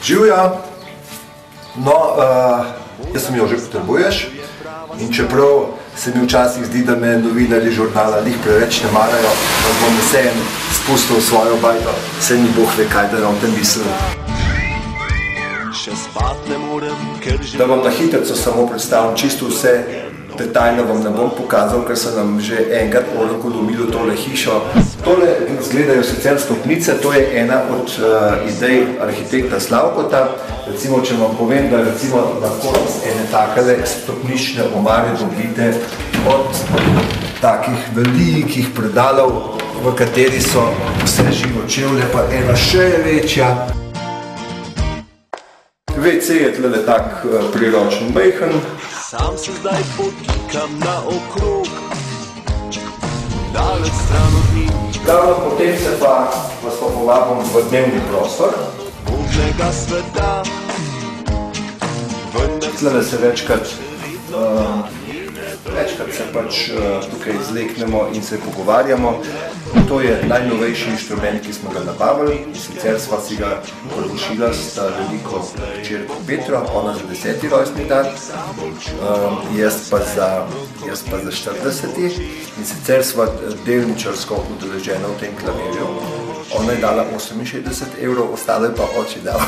Živja! No, jaz sem jo že potrebuješ in čeprav se mi včasih zdi, da me novinarji žurnala lih preveč ne marajo, da bom vseeno spustil svojo bajto, se ni Bog ve kaj, da nam tem mislil. Da vam na hitrico samo predstavim čisto vse, detaljno vam ne bom pokazal, ker sem nam že enkrat odokolomilo tole hišo. Tole izgledajo sicer stopnice, to je ena od idej arhitekta Slavkota. Recimo, če vam povem, da recimo lahko ene takele stopnične omare dobite od takih velikih predalov, v kateri so vse živo čevlje, pa ena še večja. WC je tlele tak priročen majhen. Sam se zdaj potikam na okrog, daleč stran od njih. Ravno potem se pa vas povabim v dnevni prostor. Možnega sveta. Tlele se večkrat se pač tukaj izleknemo in se pogovarjamo. To je najnovejši inštrument, ki smo ga nabavili. Sicer sva si ga privoščila s veliko hčerko Petro, ona za 10. rojstni dan, jaz pa za 40. In sicer sva delničarsko udeležena v tem klavirju. Ona je dala 68 evrov, ostalo je pa oči dal.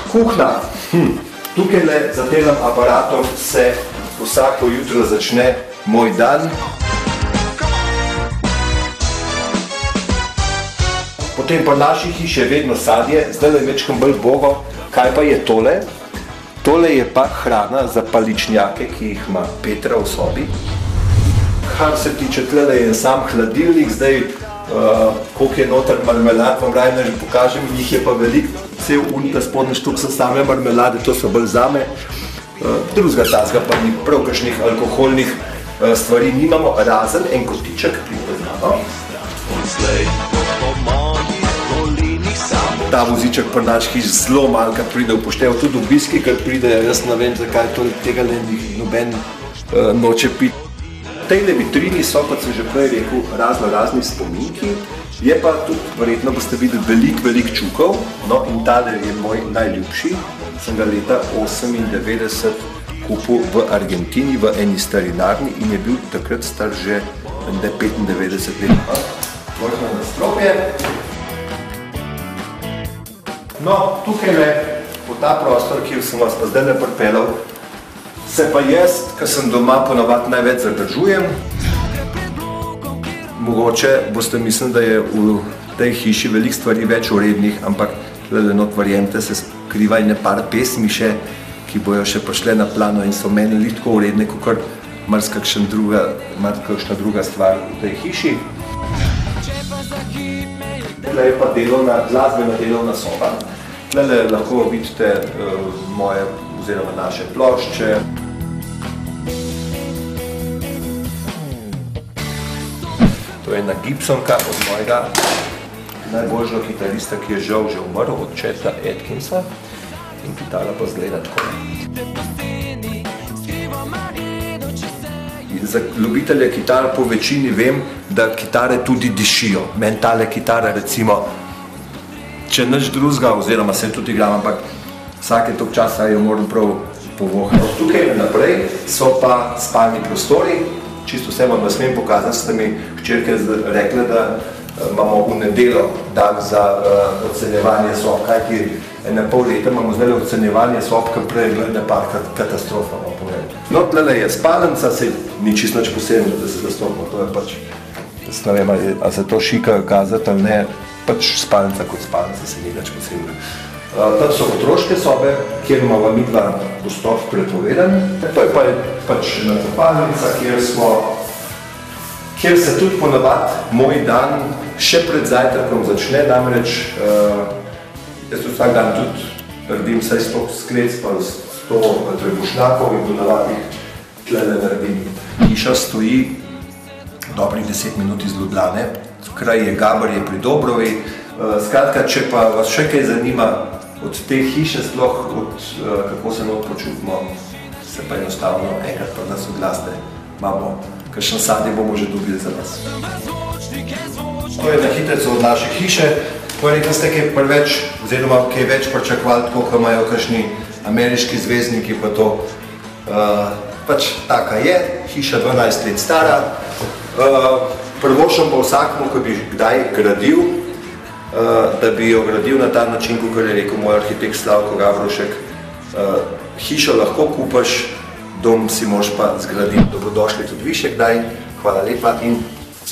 Kuhna. Tukaj za tem aparatom se vsako jutro začne moj dan. Potem pa naši hiši je vedno sadje, zdaj je večkrat bolj bogo. Kaj pa je tole? Tole je pa hrana za paličnjake, ki jih ima Petra v sobi. Kar se tiče, tlele je en sam hladilnik, zdaj koliko je noter marmelad, vam raje že pokažem, jih je pa veliko. Cel unika spodnji štuk so same marmelade, to so bolj zame. Drugega tazga pa ni prav kakšnih alkoholnih stvari nimamo, razen en kotiček, ki poznamo. Ta voziček pri naš hiš zelo malkrat pride v poštev, tudi obiski, ker pridejo, jaz ne vem, zakaj tega noben noče piti. V tej vitrini so, kot sem že prej rekel, razni spominki. Je pa tudi, verjetno boste videli, veliko čukov, no in tale je moj najljubši. Sem ga leta 1998 kupil v Argentini, v eni starinarni in je bil takrat star že 95 let. Vrhno nadstropje. No, tukaj v ta prostor, kjer sem vas pa zdaj pripeljal, se pa jaz, ker sem doma ponavadi največ zadržujem. Mogoče boste mislili, da je v tej hiši veliko stvari več urednih, ampak verjemite, se skriva ene par pesmi še, ki bojo še prišle na plano in so meni lih tako uredne, kakor marsikakšna druga stvar v tej hiši. Tule je pa glasbena delovna soba. Tule lahko vidite moje oziroma naše plošče. To je ena Gibsonka od mojega najboljšega kitarista, ki je žal že umrl, od Cheta Atkinsa. In kitara pa zgleda tako. In za ljubitelje kitar po večini vem, da kitare tudi dišijo. Meni tale kitara recimo, če nič drugega, oziroma se tudi igram, ampak vsake toliko časa jo moram prav povohati. Od tukaj naprej so pa spalni prostori. Čisto vse vam ne smem pokazati, ste mi hčerke rekli, da imamo v nedeljo dan za ocenjevanje sob, kajti ene pol leta imamo zdaj ocenjevanje sob, kar prej je bila par katastrofa. No, tlele je spalnica, se ni čisto nič posebno, da se zastopimo, to je pač, ne vem, ali se to šika kazati ali ne, pač spalnica kot spalnica se ni nič posebno. Tam so otroške sobe, kjer imamo midva vstop prepovedan. To je pač zapalnica, kjer se tudi ponavadi moj dan še pred zajtrkom začne, namreč jaz vsak dan tudi naredim vsaj 100 sklec, pa 100 trebušnjakov in ponavadi tlele naredim. Hiša stoji dobrih 10 minut iz Ljubljane, kraj je Gabarje pri Dobrovi. Skratka, če pa vas še kaj zanima, od te hiše sploh, kako se not počutimo, se pa enostavno enkrat pa nas oglasite, imamo kakšen sadje bomo že dobili za vas. To je na hitreco od naše hiše. Verjetno ste kaj preveč, oziroma kaj več pričakovali, tako kot imajo kakšni ameriški zvezdniki, pa to pač taka je, hiša 12 let stara. Prvošam pa vsakmu, ko bi kdaj gradil, da bi jo gradil na ta način, kot je rekel moj arhitekt Slavko Gavrošek, hišo lahko kupaš, dom si moraš pa zgraditi. Dobrodošli tudi vi še kdaj, hvala lepa in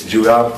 življav.